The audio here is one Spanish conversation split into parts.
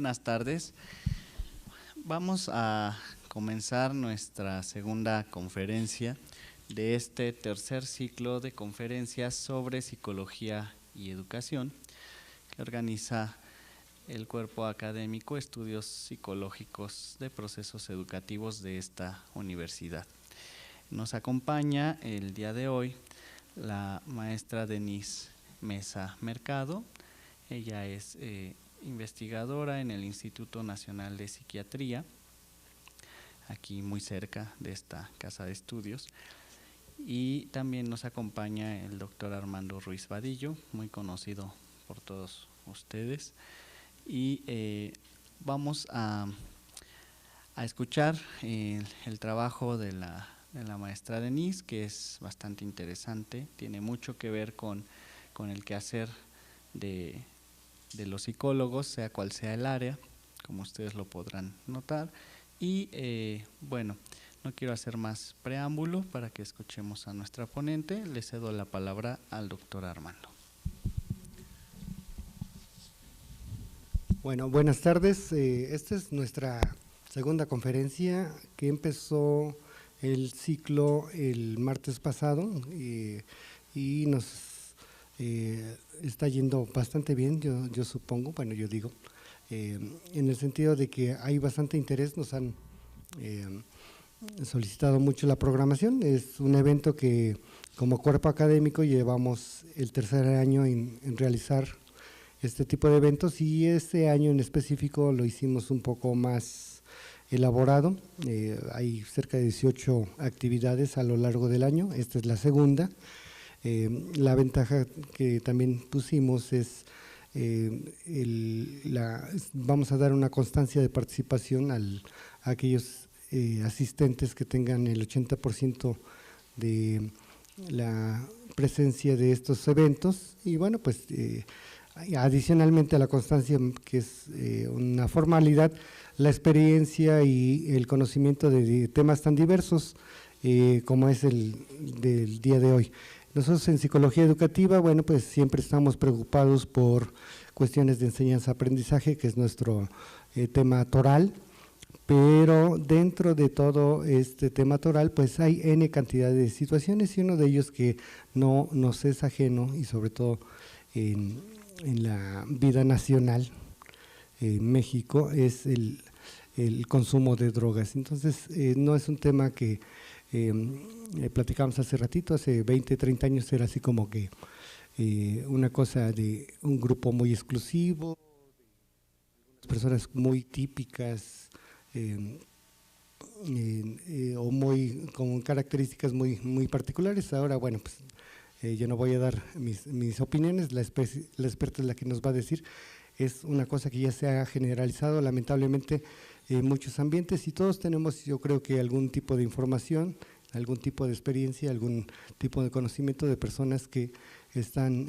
buenas tardes. Vamos a comenzar nuestra segunda conferencia de este tercer ciclo de conferencias sobre psicología y educación que organiza el Cuerpo Académico Estudios Psicológicos de Procesos Educativos de esta universidad. Nos acompaña el día de hoy la maestra Denise Mesa Mercado. Ella es investigadora en el Instituto Nacional de Psiquiatría, aquí muy cerca de esta casa de estudios. Y también nos acompaña el doctor Armando Ruiz Vadillo, muy conocido por todos ustedes. Y vamos a escuchar el trabajo de la maestra Denise, que es bastante interesante, tiene mucho que ver con el quehacer de los psicólogos, sea cual sea el área, como ustedes lo podrán notar. Y bueno, no quiero hacer más preámbulo para que escuchemos a nuestra ponente. Le cedo la palabra al doctor Armando. Bueno, buenas tardes. Esta es nuestra segunda conferencia que empezó el ciclo el martes pasado y nos está yendo bastante bien, yo supongo, bueno, yo digo, en el sentido de que hay bastante interés, nos han solicitado mucho la programación. Es un evento que como cuerpo académico llevamos el tercer año en realizar este tipo de eventos, y este año en específico lo hicimos un poco más elaborado. Hay cerca de 18 actividades a lo largo del año, esta es la segunda. La ventaja que también pusimos es vamos a dar una constancia de participación a aquellos asistentes que tengan el 80% de la presencia de estos eventos. Y bueno, pues adicionalmente a la constancia, que es una formalidad, la experiencia y el conocimiento de temas tan diversos como es el del día de hoy. Nosotros en psicología educativa, bueno, pues siempre estamos preocupados por cuestiones de enseñanza-aprendizaje, que es nuestro tema toral, pero dentro de todo este tema toral, pues hay N cantidad de situaciones, y uno de ellos que no nos es ajeno, y sobre todo en la vida nacional en México, es el consumo de drogas. Entonces, no es un tema que platicamos hace ratito, hace 20, 30 años era así como que una cosa de un grupo muy exclusivo, personas muy típicas o muy con características muy particulares. Ahora, bueno, pues yo no voy a dar mis opiniones, la experta es la que nos va a decir. Es una cosa que ya se ha generalizado lamentablemente en muchos ambientes, y todos tenemos, yo creo que algún tipo de información, algún tipo de experiencia, algún tipo de conocimiento de personas que están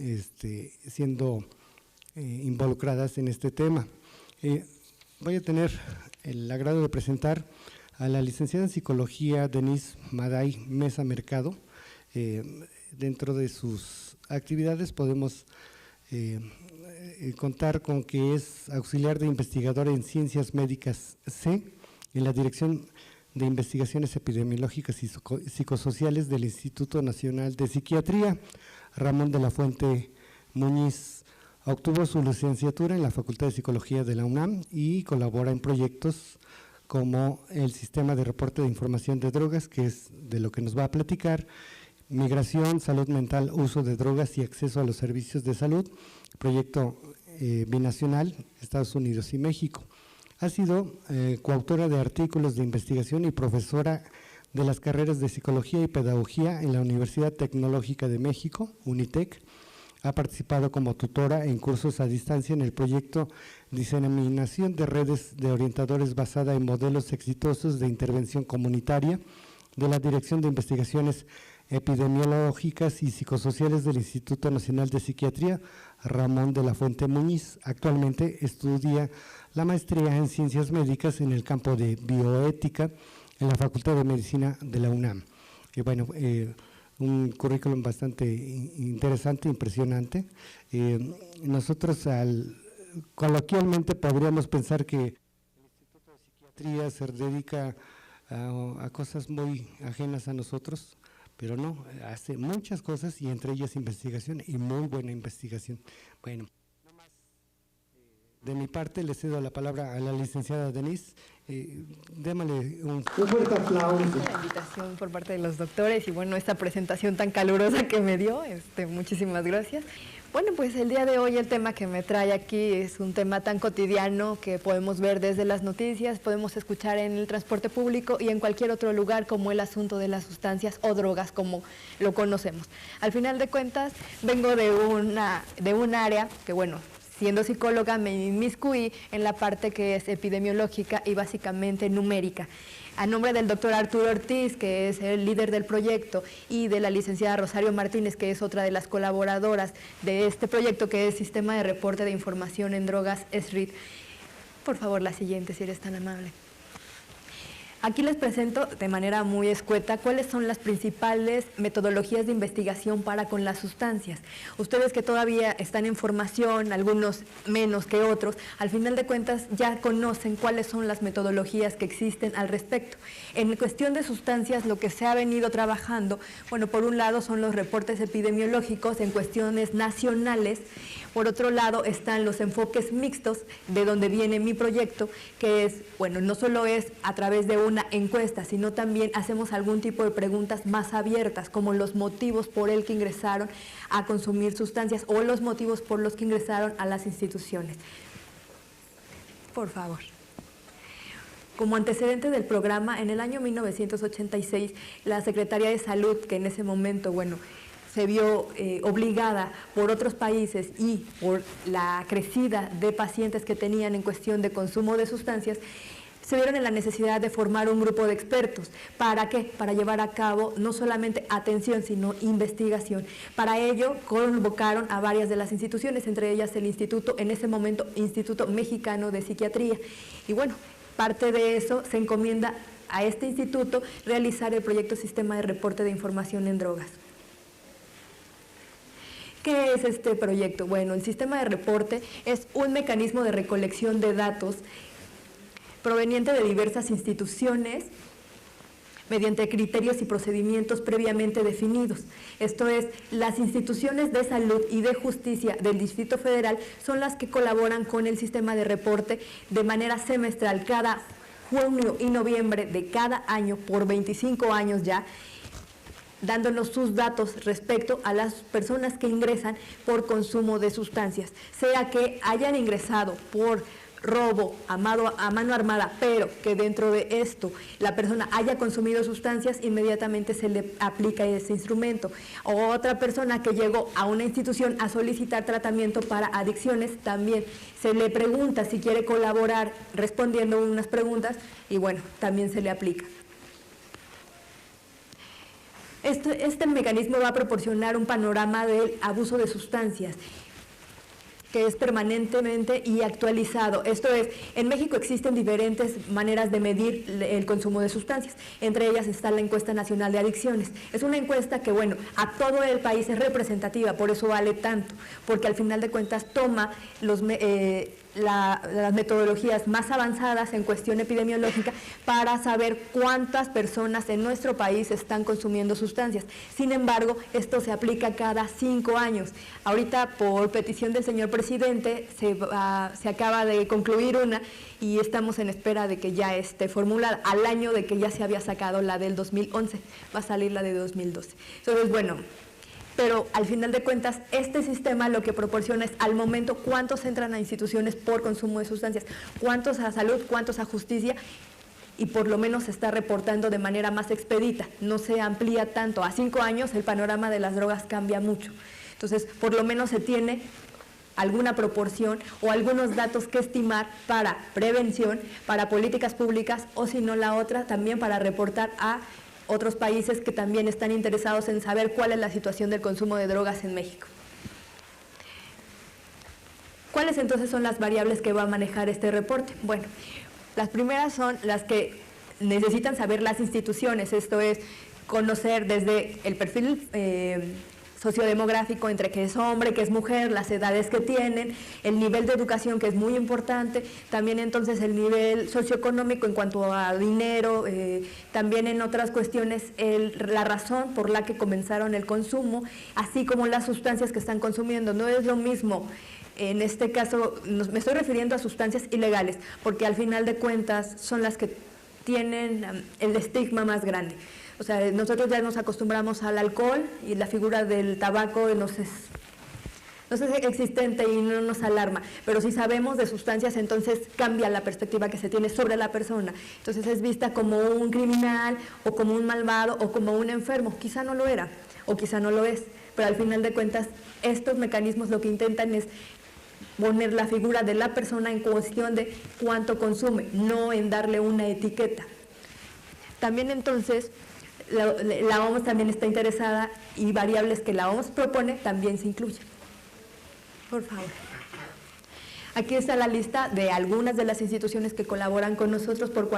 siendo involucradas en este tema. Voy a tener el agrado de presentar a la licenciada en Psicología Denise Maday Mesa Mercado. Dentro de sus actividades podemos contar con que es auxiliar de investigadora en Ciencias Médicas C, en la Dirección de Investigaciones Epidemiológicas y Psicosociales del Instituto Nacional de Psiquiatría, Ramón de la Fuente Muñiz. Obtuvo su licenciatura en la Facultad de Psicología de la UNAM y colabora en proyectos como el Sistema de Reporte de Información de Drogas, que es de lo que nos va a platicar, Migración, Salud Mental, Uso de Drogas y Acceso a los Servicios de Salud, proyecto binacional, Estados Unidos y México. Ha sido coautora de artículos de investigación y profesora de las carreras de Psicología y Pedagogía en la Universidad Tecnológica de México, UNITEC. Ha participado como tutora en cursos a distancia en el proyecto Diseminación de Redes de Orientadores basada en modelos exitosos de intervención comunitaria de la Dirección de Investigaciones Epidemiológicas y Psicosociales del Instituto Nacional de Psiquiatría, Ramón de la Fuente Muñiz. Actualmente estudia la maestría en Ciencias Médicas en el campo de Bioética en la Facultad de Medicina de la UNAM. Y bueno, un currículum bastante interesante, impresionante. Nosotros al coloquialmente podríamos pensar que el Instituto de Psiquiatría se dedica a cosas muy ajenas a nosotros, pero no, hace muchas cosas y entre ellas investigación y muy buena investigación. Bueno, de mi parte le cedo la palabra a la licenciada Denise. Démosle un fuerte aplauso. La invitación por parte de los doctores y bueno, esta presentación tan calurosa que me dio, muchísimas gracias. Bueno, pues el día de hoy el tema que me trae aquí es un tema tan cotidiano que podemos ver desde las noticias, podemos escuchar en el transporte público y en cualquier otro lugar, como el asunto de las sustancias o drogas como lo conocemos. Al final de cuentas, vengo de un área que bueno, siendo psicóloga me inmiscuí en la parte que es epidemiológica y básicamente numérica. A nombre del doctor Arturo Ortiz, que es el líder del proyecto, y de la licenciada Rosario Martínez, que es otra de las colaboradoras de este proyecto, que es Sistema de Reporte de Información en Drogas, SRID. Por favor, la siguiente, si eres tan amable. Aquí les presento de manera muy escueta cuáles son las principales metodologías de investigación para con las sustancias. Ustedes que todavía están en formación, algunos menos que otros, al final de cuentas ya conocen cuáles son las metodologías que existen al respecto. En cuestión de sustancias, lo que se ha venido trabajando, bueno, por un lado son los reportes epidemiológicos en cuestiones nacionales. Por otro lado están los enfoques mixtos, de donde viene mi proyecto, que es, bueno, no solo es a través de una encuesta, sino también hacemos algún tipo de preguntas más abiertas, como los motivos por el que ingresaron a consumir sustancias o los motivos por los que ingresaron a las instituciones. Por favor. Como antecedente del programa, en el año 1986, la Secretaría de Salud, que en ese momento, bueno, se vio obligada por otros países y por la crecida de pacientes que tenían en cuestión de consumo de sustancias, se vieron en la necesidad de formar un grupo de expertos. ¿Para qué? Para llevar a cabo no solamente atención, sino investigación. Para ello, convocaron a varias de las instituciones, entre ellas el instituto, en ese momento, Instituto Mexicano de Psiquiatría. Y bueno, parte de eso se encomienda a este instituto realizar el proyecto Sistema de Reporte de Información en Drogas. ¿Qué es este proyecto? Bueno, el sistema de reporte es un mecanismo de recolección de datos proveniente de diversas instituciones mediante criterios y procedimientos previamente definidos. Esto es, las instituciones de salud y de justicia del Distrito Federal son las que colaboran con el sistema de reporte de manera semestral cada junio y noviembre de cada año por 25 años ya, dándonos sus datos respecto a las personas que ingresan por consumo de sustancias, sea que hayan ingresado por robo a mano armada, pero que dentro de esto la persona haya consumido sustancias, inmediatamente se le aplica ese instrumento. O otra persona que llegó a una institución a solicitar tratamiento para adicciones, también se le pregunta si quiere colaborar respondiendo unas preguntas y bueno, también se le aplica. Este mecanismo va a proporcionar un panorama del abuso de sustancias que es permanentemente y actualizado. Esto es, en México existen diferentes maneras de medir el consumo de sustancias. Entre ellas está la encuesta nacional de adicciones. Es una encuesta que, bueno, a todo el país es representativa, por eso vale tanto, porque al final de cuentas toma las metodologías más avanzadas en cuestión epidemiológica para saber cuántas personas en nuestro país están consumiendo sustancias. Sin embargo, esto se aplica cada 5 años. Ahorita, por petición del señor presidente, se acaba de concluir una y estamos en espera de que ya esté formulada, al año de que ya se había sacado la del 2011, va a salir la de 2012. Entonces, bueno, pero al final de cuentas, este sistema lo que proporciona es al momento cuántos entran a instituciones por consumo de sustancias, cuántos a salud, cuántos a justicia, y por lo menos se está reportando de manera más expedita, no se amplía tanto. A 5 años el panorama de las drogas cambia mucho. Entonces, por lo menos se tiene alguna proporción o algunos datos que estimar para prevención, para políticas públicas, o si no la otra, también para reportar a otros países que también están interesados en saber cuál es la situación del consumo de drogas en México. ¿Cuáles entonces son las variables que va a manejar este reporte? Bueno, las primeras son las que necesitan saber las instituciones, esto es, conocer desde el perfil sociodemográfico, entre que es hombre, que es mujer, las edades que tienen, el nivel de educación, que es muy importante, también entonces el nivel socioeconómico en cuanto a dinero, también en otras cuestiones la razón por la que comenzaron el consumo, así como las sustancias que están consumiendo. No es lo mismo, en este caso me estoy refiriendo a sustancias ilegales, porque al final de cuentas son las que tienen el estigma más grande. O sea, nosotros ya nos acostumbramos al alcohol y la figura del tabaco no es existente y no nos alarma, pero si sabemos de sustancias, entonces cambia la perspectiva que se tiene sobre la persona. Entonces es vista como un criminal o como un malvado o como un enfermo. Quizá no lo era o quizá no lo es, pero al final de cuentas estos mecanismos lo que intentan es poner la figura de la persona en cuestión de cuánto consume, no en darle una etiqueta. También entonces la OMS también está interesada y variables que la OMS propone también se incluyen. Por favor. Aquí está la lista de algunas de las instituciones que colaboran con nosotros por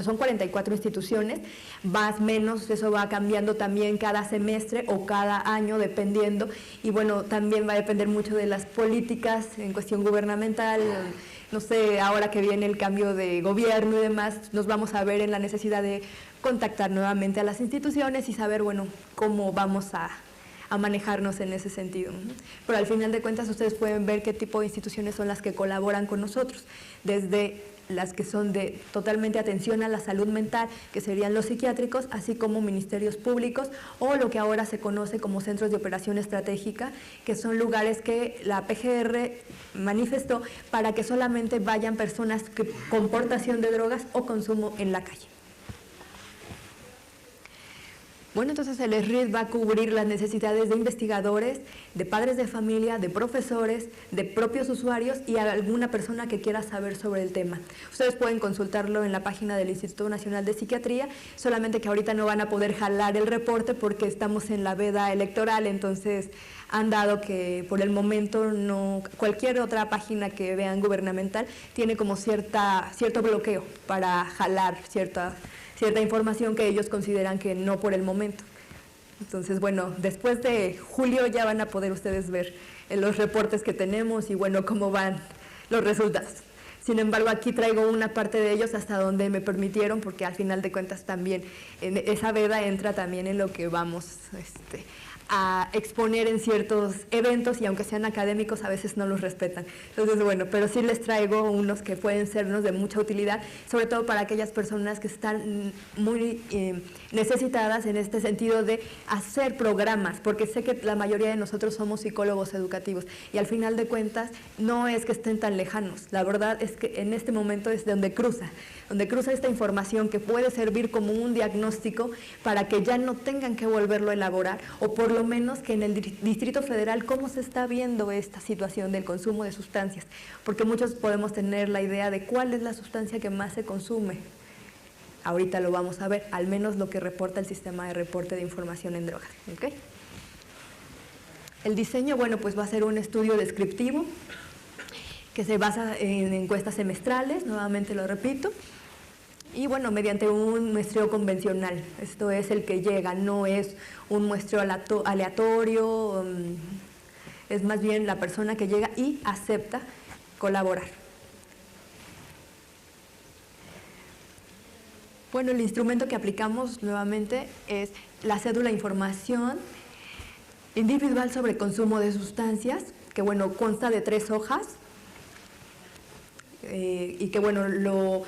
son 44 instituciones, más o menos, eso va cambiando también cada semestre o cada año dependiendo, y bueno, también va a depender mucho de las políticas en cuestión gubernamental. No sé, ahora que viene el cambio de gobierno y demás, nos vamos a ver en la necesidad de contactar nuevamente a las instituciones y saber, bueno, cómo vamos a manejarnos en ese sentido. Pero al final de cuentas ustedes pueden ver qué tipo de instituciones son las que colaboran con nosotros, desde las que son de totalmente atención a la salud mental, que serían los psiquiátricos, así como ministerios públicos o lo que ahora se conoce como centros de operación estratégica, que son lugares que la PGR manifestó para que solamente vayan personas con portación de drogas o consumo en la calle. Bueno, entonces el SRID va a cubrir las necesidades de investigadores, de padres de familia, de profesores, de propios usuarios y a alguna persona que quiera saber sobre el tema. Ustedes pueden consultarlo en la página del Instituto Nacional de Psiquiatría, solamente que ahorita no van a poder jalar el reporte porque estamos en la veda electoral, entonces han dado que por el momento no, cualquier otra página que vean gubernamental tiene como cierto bloqueo para jalar cierta información que ellos consideran que no por el momento. Entonces, bueno, después de julio ya van a poder ustedes ver los reportes que tenemos y, bueno, cómo van los resultados. Sin embargo, aquí traigo una parte de ellos hasta donde me permitieron, porque al final de cuentas también en esa veda entra también en lo que vamos a exponer en ciertos eventos y aunque sean académicos a veces no los respetan. Entonces, bueno, pero sí les traigo unos que pueden sernos de mucha utilidad, sobre todo para aquellas personas que están muy necesitadas en este sentido de hacer programas, porque sé que la mayoría de nosotros somos psicólogos educativos y al final de cuentas no es que estén tan lejanos, la verdad es que en este momento es donde cruza esta información que puede servir como un diagnóstico para que ya no tengan que volverlo a elaborar, o por lo menos que en el Distrito Federal cómo se está viendo esta situación del consumo de sustancias, porque muchos podemos tener la idea de cuál es la sustancia que más se consume. Ahorita lo vamos a ver, al menos lo que reporta el sistema de reporte de información en drogas. ¿Okay? El diseño, bueno, pues va a ser un estudio descriptivo que se basa en encuestas semestrales, nuevamente lo repito, y bueno, mediante un muestreo convencional. Esto es el que llega, no es un muestreo aleatorio, es más bien la persona que llega y acepta colaborar. Bueno, el instrumento que aplicamos nuevamente es la cédula de información individual sobre consumo de sustancias, que bueno, consta de 3 hojas, y que bueno, lo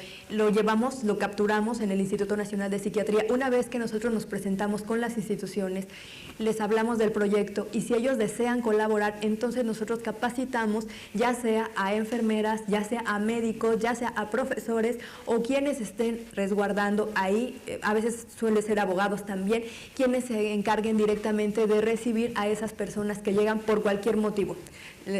capturamos en el Instituto Nacional de Psiquiatría. Una vez que nosotros nos presentamos con las instituciones, les hablamos del proyecto y si ellos desean colaborar, entonces nosotros capacitamos ya sea a enfermeras, ya sea a médicos, ya sea a profesores o quienes estén resguardando ahí, a veces suele ser abogados también, quienes se encarguen directamente de recibir a esas personas que llegan por cualquier motivo.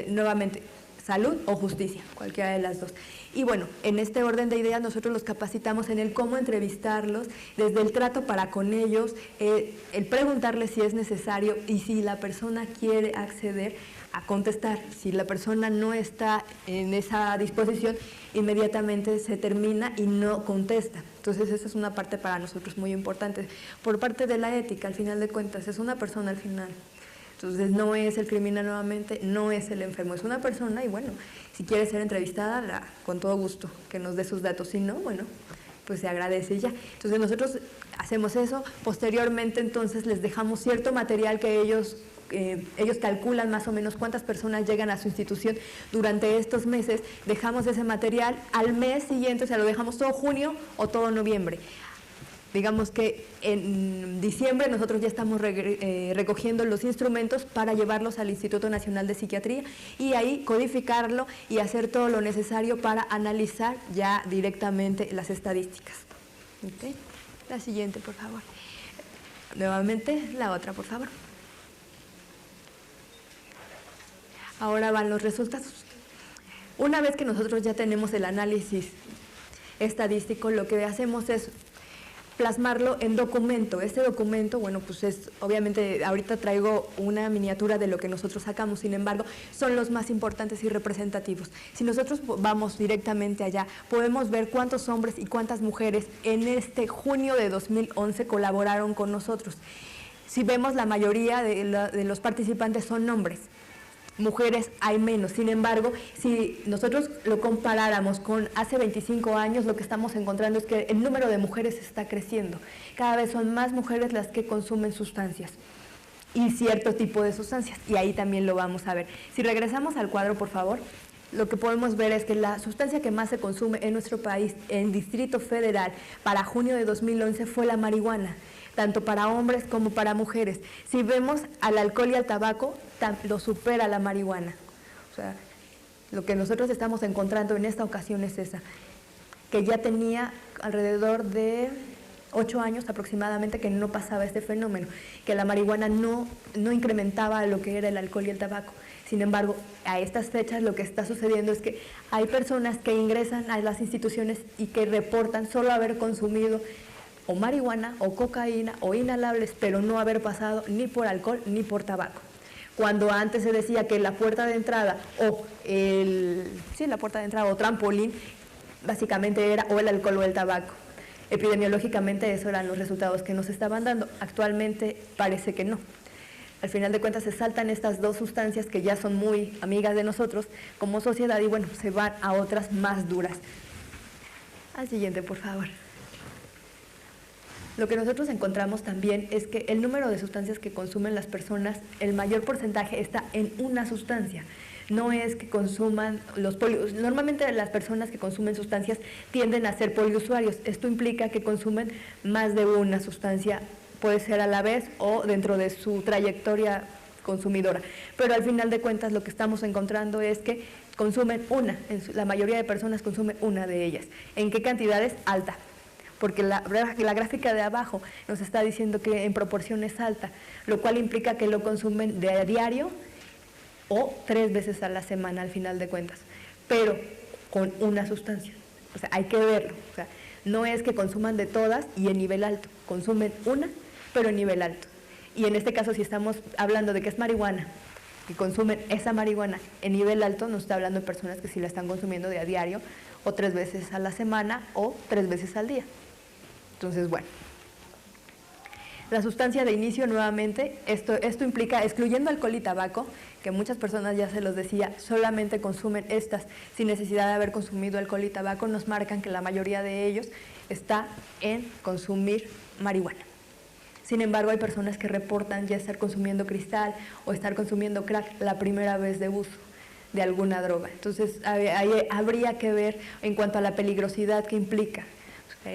Nuevamente, salud o justicia, cualquiera de las dos. Y bueno, en este orden de ideas nosotros los capacitamos en el cómo entrevistarlos, desde el trato para con ellos, el preguntarles si es necesario y si la persona quiere acceder a contestar. Si la persona no está en esa disposición, inmediatamente se termina y no contesta. Entonces esa es una parte para nosotros muy importante. Por parte de la ética, al final de cuentas, es una persona al final. Entonces no es el criminal nuevamente, no es el enfermo, es una persona y bueno, si quiere ser entrevistada, con todo gusto que nos dé sus datos, si no, bueno, pues se agradece y ya. Entonces nosotros hacemos eso, posteriormente entonces les dejamos cierto material que ellos calculan más o menos cuántas personas llegan a su institución durante estos meses, dejamos ese material, al mes siguiente, o sea, lo dejamos todo junio o todo noviembre. Digamos que en diciembre nosotros ya estamos recogiendo los instrumentos para llevarlos al Instituto Nacional de Psiquiatría y ahí codificarlo y hacer todo lo necesario para analizar ya directamente las estadísticas. ¿Okay? La siguiente, por favor. Nuevamente, la otra, por favor. Ahora van los resultados. Una vez que nosotros ya tenemos el análisis estadístico, lo que hacemos es plasmarlo en documento. Este documento, bueno, pues es, obviamente, ahorita traigo una miniatura de lo que nosotros sacamos, sin embargo, son los más importantes y representativos. Si nosotros vamos directamente allá, podemos ver cuántos hombres y cuántas mujeres en este junio de 2011 colaboraron con nosotros. Si vemos, la mayoría de los participantes son hombres. Mujeres hay menos, sin embargo, si nosotros lo comparáramos con hace 25 años, lo que estamos encontrando es que el número de mujeres está creciendo. Cada vez son más mujeres las que consumen sustancias y cierto tipo de sustancias, y ahí también lo vamos a ver. Si regresamos al cuadro, por favor, lo que podemos ver es que la sustancia que más se consume en nuestro país, en Distrito Federal, para junio de 2011 fue la marihuana, tanto para hombres como para mujeres. Si vemos al alcohol y al tabaco, lo supera la marihuana. O sea, lo que nosotros estamos encontrando en esta ocasión es esa, que ya tenía alrededor de 8 años aproximadamente que no pasaba este fenómeno, que la marihuana no incrementaba lo que era el alcohol y el tabaco. Sin embargo, a estas fechas lo que está sucediendo es que hay personas que ingresan a las instituciones y que reportan solo haber consumido o marihuana o cocaína o inhalables, pero no haber pasado ni por alcohol ni por tabaco. Cuando antes se decía que la puerta de entrada la puerta de entrada o trampolín básicamente era o el alcohol o el tabaco. Epidemiológicamente esos eran los resultados que nos estaban dando. Actualmente parece que no. Al final de cuentas se saltan estas dos sustancias que ya son muy amigas de nosotros como sociedad y bueno, se van a otras más duras. Al siguiente, por favor. Lo que nosotros encontramos también es que el número de sustancias que consumen las personas, el mayor porcentaje está en una sustancia. No es que consuman normalmente las personas que consumen sustancias tienden a ser poliusuarios. Esto implica que consumen más de una sustancia, puede ser a la vez o dentro de su trayectoria consumidora. Pero al final de cuentas lo que estamos encontrando es que consumen una, la mayoría de personas consumen una de ellas. ¿En qué cantidades? Alta. Porque la gráfica de abajo nos está diciendo que en proporción es alta, lo cual implica que lo consumen de a diario o 3 veces a la semana al final de cuentas, pero con una sustancia. O sea, hay que verlo. O sea, no es que consuman de todas y en nivel alto, consumen una, pero en nivel alto. Y en este caso, si estamos hablando de que es marihuana, y consumen esa marihuana en nivel alto, nos está hablando de personas que sí la están consumiendo de a diario o 3 veces a la semana o 3 veces al día. Entonces, bueno, la sustancia de inicio nuevamente, esto implica, excluyendo alcohol y tabaco, que muchas personas, ya se los decía, solamente consumen estas sin necesidad de haber consumido alcohol y tabaco, nos marcan que la mayoría de ellos está en consumir marihuana. Sin embargo, hay personas que reportan ya estar consumiendo cristal o estar consumiendo crack la primera vez de uso de alguna droga. Entonces, ahí habría que ver en cuanto a la peligrosidad que implica.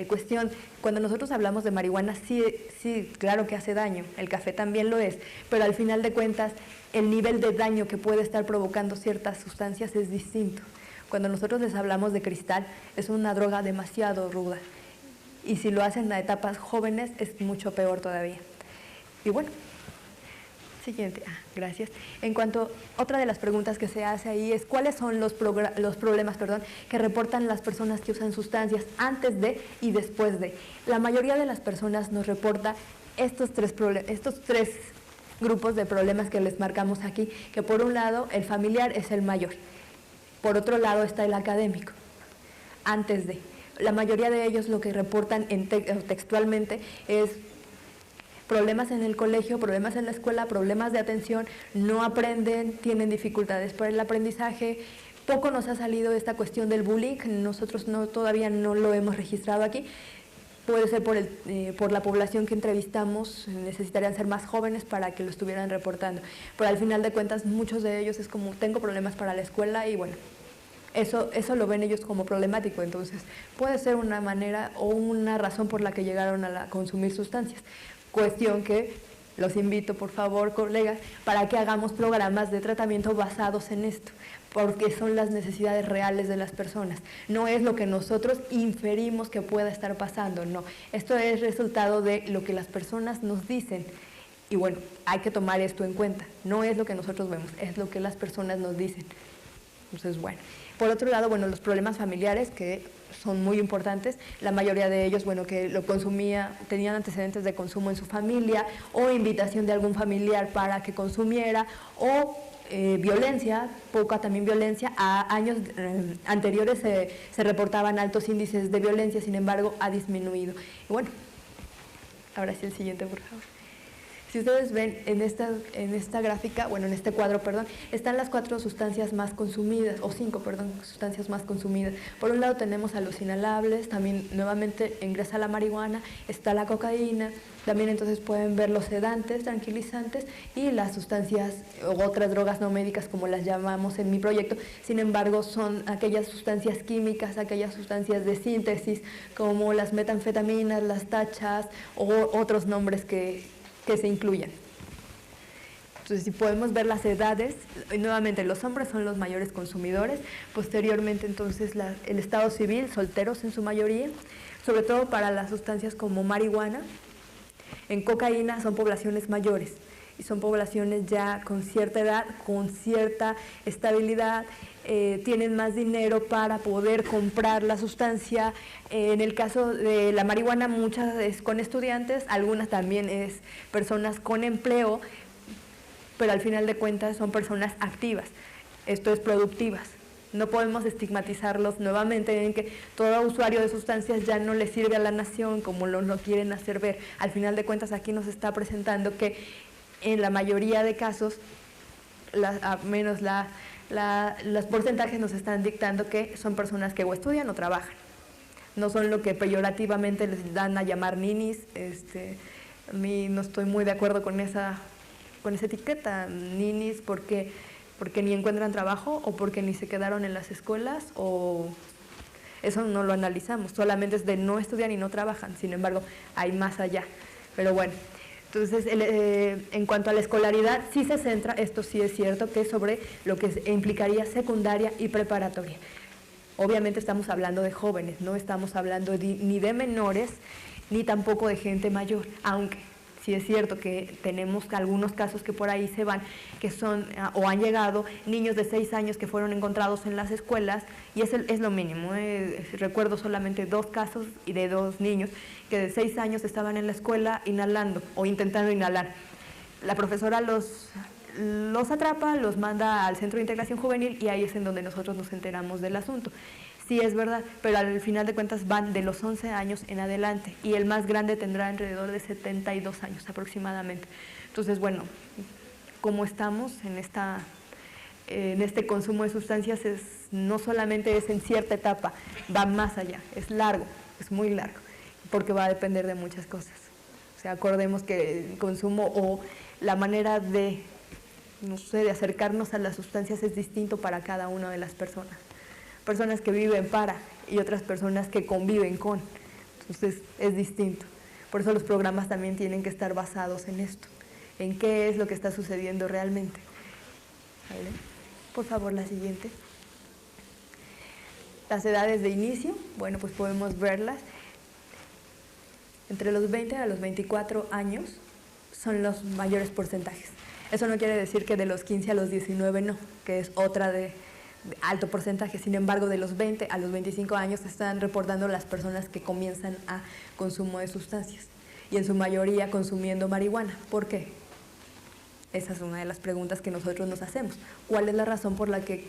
Cuestión, cuando nosotros hablamos de marihuana, sí, claro que hace daño, el café también lo es, pero al final de cuentas, el nivel de daño que puede estar provocando ciertas sustancias es distinto. Cuando nosotros les hablamos de cristal, es una droga demasiado ruda, y si lo hacen a etapas jóvenes, es mucho peor todavía. Y bueno, siguiente, gracias. En cuanto, otra de las preguntas que se hace ahí es ¿cuáles son los problemas que reportan las personas que usan sustancias antes de y después de? La mayoría de las personas nos reporta estos tres grupos de problemas que les marcamos aquí, que por un lado el familiar es el mayor, por otro lado está el académico, antes de. La mayoría de ellos lo que reportan textualmente es problemas en el colegio, problemas en la escuela, problemas de atención, no aprenden, tienen dificultades para el aprendizaje. Poco nos ha salido esta cuestión del bullying, nosotros todavía no lo hemos registrado aquí. Puede ser por la población que entrevistamos, necesitarían ser más jóvenes para que lo estuvieran reportando. Pero al final de cuentas, muchos de ellos es como, tengo problemas para la escuela y bueno, eso lo ven ellos como problemático. Entonces, puede ser una manera o una razón por la que llegaron a consumir sustancias. Cuestión que los invito, por favor, colegas, para que hagamos programas de tratamiento basados en esto, porque son las necesidades reales de las personas. No es lo que nosotros inferimos que pueda estar pasando, no. Esto es resultado de lo que las personas nos dicen. Y bueno, hay que tomar esto en cuenta. No es lo que nosotros vemos, es lo que las personas nos dicen. Entonces, bueno. Por otro lado, bueno, los problemas familiares, que son muy importantes, la mayoría de ellos, bueno, que lo consumía, tenían antecedentes de consumo en su familia, o invitación de algún familiar para que consumiera, o violencia, poca también violencia. A años anteriores se reportaban altos índices de violencia, sin embargo, ha disminuido. Y bueno, ahora sí el siguiente, por favor. Si ustedes ven en esta gráfica, bueno, en este cuadro, perdón, están las 4 sustancias más consumidas, o 5, perdón, sustancias más consumidas. Por un lado tenemos a los inhalables, también nuevamente ingresa la marihuana, está la cocaína, también entonces pueden ver los sedantes, tranquilizantes y las sustancias o otras drogas no médicas como las llamamos en mi proyecto. Sin embargo, son aquellas sustancias químicas, aquellas sustancias de síntesis como las metanfetaminas, las tachas o otros nombres que se incluyan. Entonces, si podemos ver las edades, nuevamente los hombres son los mayores consumidores, posteriormente entonces el estado civil, solteros en su mayoría, sobre todo para las sustancias como marihuana. En cocaína son poblaciones mayores y son poblaciones ya con cierta edad, con cierta estabilidad, tienen más dinero para poder comprar la sustancia. En el caso de la marihuana, muchas es con estudiantes, algunas también es personas con empleo, pero al final de cuentas son personas activas, esto es productivas. No podemos estigmatizarlos nuevamente en que todo usuario de sustancias ya no le sirve a la nación como lo quieren hacer ver. Al final de cuentas aquí nos está presentando que en la mayoría de casos, los porcentajes nos están dictando que son personas que o estudian o trabajan. No son lo que peyorativamente les dan a llamar ninis. A mí no estoy muy de acuerdo con esa etiqueta, ninis, porque ni encuentran trabajo o porque ni se quedaron en las escuelas, o eso no lo analizamos, solamente es de no estudian y no trabajan. Sin embargo, hay más allá. Pero bueno, entonces en cuanto a la escolaridad, sí se centra, esto sí es cierto, que es sobre lo que implicaría secundaria y preparatoria. Obviamente estamos hablando de jóvenes, no estamos hablando ni de menores, ni tampoco de gente mayor, aunque sí es cierto que tenemos algunos casos que por ahí se van, que son o han llegado niños de 6 años que fueron encontrados en las escuelas, y es lo mínimo. Recuerdo solamente 2 casos y de 2 niños que de 6 años estaban en la escuela inhalando o intentando inhalar. La profesora los atrapa, los manda al Centro de Integración Juvenil y ahí es en donde nosotros nos enteramos del asunto. Sí, es verdad, pero al final de cuentas van de los 11 años en adelante y el más grande tendrá alrededor de 72 años aproximadamente. Entonces, bueno, como estamos en este consumo de sustancias, no solamente es en cierta etapa, va más allá, es largo, es muy largo, porque va a depender de muchas cosas. O sea, acordemos que el consumo o la manera de acercarnos a las sustancias es distinto para cada una de las personas. Personas que viven para y otras personas que conviven con. Entonces es distinto. Por eso los programas también tienen que estar basados en esto, en qué es lo que está sucediendo realmente. ¿Vale? Por favor, la siguiente. Las edades de inicio, bueno, pues podemos verlas. Entre los 20 a los 24 años son los mayores porcentajes. Eso no quiere decir que de los 15 a los 19 no, que es otra de alto porcentaje. Sin embargo, de los 20 a los 25 años se están reportando las personas que comienzan a consumo de sustancias y en su mayoría consumiendo marihuana. ¿Por qué? Esa es una de las preguntas que nosotros nos hacemos. ¿Cuál es la razón por la que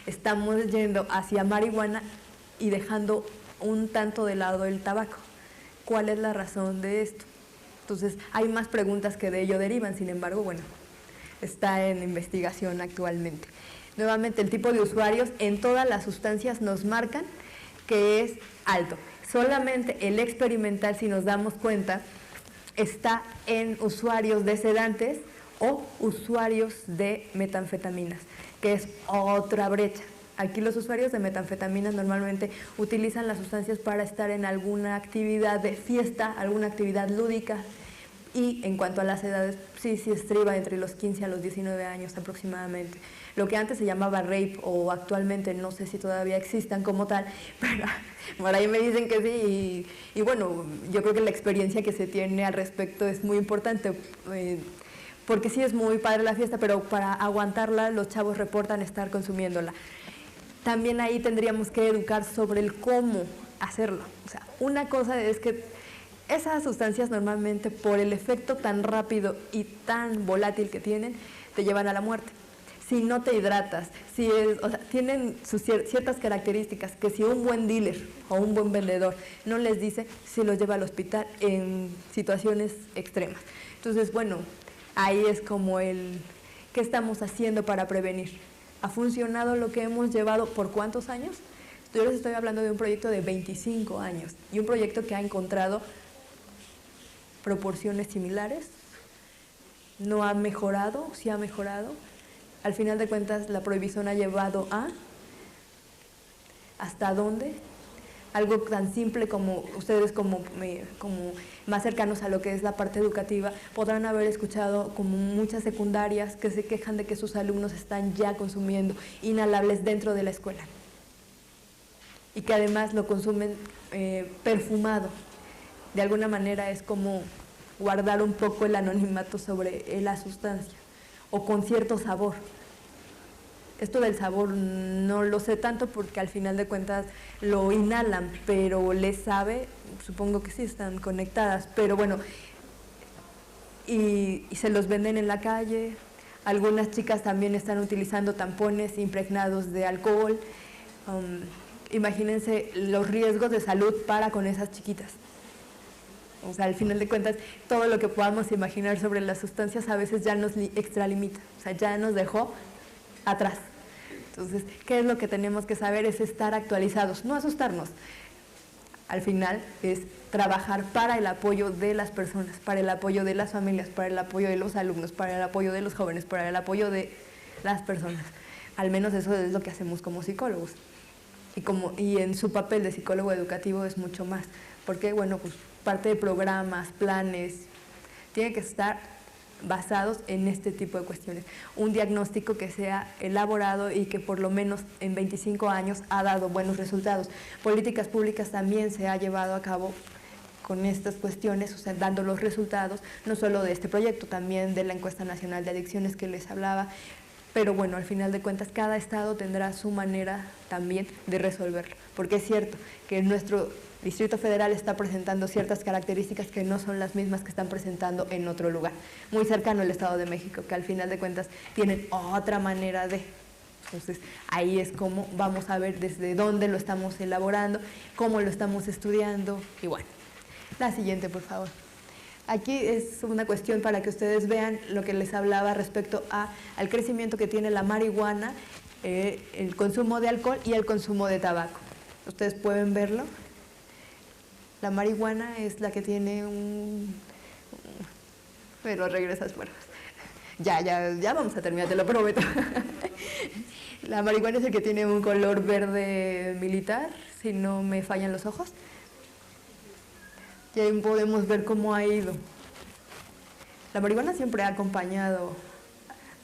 estamos yendo hacia marihuana y dejando un tanto de lado el tabaco? ¿Cuál es la razón de esto? Entonces, hay más preguntas que de ello derivan, sin embargo, bueno, está en investigación actualmente. Nuevamente, el tipo de usuarios en todas las sustancias nos marcan que es alto. Solamente el experimental, si nos damos cuenta, está en usuarios de sedantes o usuarios de metanfetaminas, que es otra brecha. Aquí los usuarios de metanfetaminas normalmente utilizan las sustancias para estar en alguna actividad de fiesta, alguna actividad lúdica, y en cuanto a las edades, sí estriba entre los 15 a los 19 años aproximadamente. Lo que antes se llamaba rape, o actualmente no sé si todavía existan como tal, pero por ahí me dicen que sí, y bueno, yo creo que la experiencia que se tiene al respecto es muy importante, porque sí es muy padre la fiesta, pero para aguantarla los chavos reportan estar consumiéndola. También ahí tendríamos que educar sobre el cómo hacerlo. O sea, una cosa es que esas sustancias normalmente, por el efecto tan rápido y tan volátil que tienen, te llevan a la muerte. Si no te hidratas, o sea, tienen ciertas características que si un buen dealer o un buen vendedor no les dice, se los lleva al hospital en situaciones extremas. Entonces, bueno, ahí es como ¿qué estamos haciendo para prevenir? ¿Ha funcionado lo que hemos llevado por cuántos años? Yo les estoy hablando de un proyecto de 25 años y un proyecto que ha encontrado proporciones similares, no ha mejorado, sí ha mejorado. Al final de cuentas, la prohibición ha llevado ¿hasta dónde? Algo tan simple como ustedes, como más cercanos a lo que es la parte educativa, podrán haber escuchado como muchas secundarias que se quejan de que sus alumnos están ya consumiendo inhalables dentro de la escuela y que además lo consumen perfumado. De alguna manera es como guardar un poco el anonimato sobre la sustancia o con cierto sabor. Esto del sabor no lo sé tanto porque al final de cuentas lo inhalan, pero les sabe, supongo que sí están conectadas, pero bueno, y se los venden en la calle. Algunas chicas también están utilizando tampones impregnados de alcohol. Imagínense los riesgos de salud para con esas chiquitas. O sea, al final de cuentas, todo lo que podamos imaginar sobre las sustancias a veces ya nos extralimita, o sea, ya nos dejó atrás. Entonces, ¿qué es lo que tenemos que saber? Es estar actualizados, no asustarnos. Al final es trabajar para el apoyo de las personas, para el apoyo de las familias, para el apoyo de los alumnos, para el apoyo de los jóvenes, para el apoyo de las personas. Al menos eso es lo que hacemos como psicólogos. Y en su papel de psicólogo educativo es mucho más, porque bueno, pues parte de programas, planes, tiene que estar basados en este tipo de cuestiones. Un diagnóstico que sea elaborado y que por lo menos en 25 años ha dado buenos resultados. Políticas públicas también se ha llevado a cabo con estas cuestiones, o sea, dando los resultados, no solo de este proyecto, también de la encuesta nacional de adicciones que les hablaba, pero bueno, al final de cuentas cada estado tendrá su manera también de resolverlo, porque es cierto que nuestro Distrito Federal está presentando ciertas características que no son las mismas que están presentando en otro lugar, muy cercano al Estado de México, que al final de cuentas tienen otra manera de. Entonces, ahí es como vamos a ver desde dónde lo estamos elaborando, cómo lo estamos estudiando, y bueno. La siguiente, por favor. Aquí es una cuestión para que ustedes vean lo que les hablaba respecto al crecimiento que tiene la marihuana, el consumo de alcohol y el consumo de tabaco. Ustedes pueden verlo. La marihuana es la que tiene pero regresas fuerzas. Ya vamos a terminar, te lo prometo. La marihuana es el que tiene un color verde militar, si no me fallan los ojos. Y ahí podemos ver cómo ha ido. La marihuana siempre ha acompañado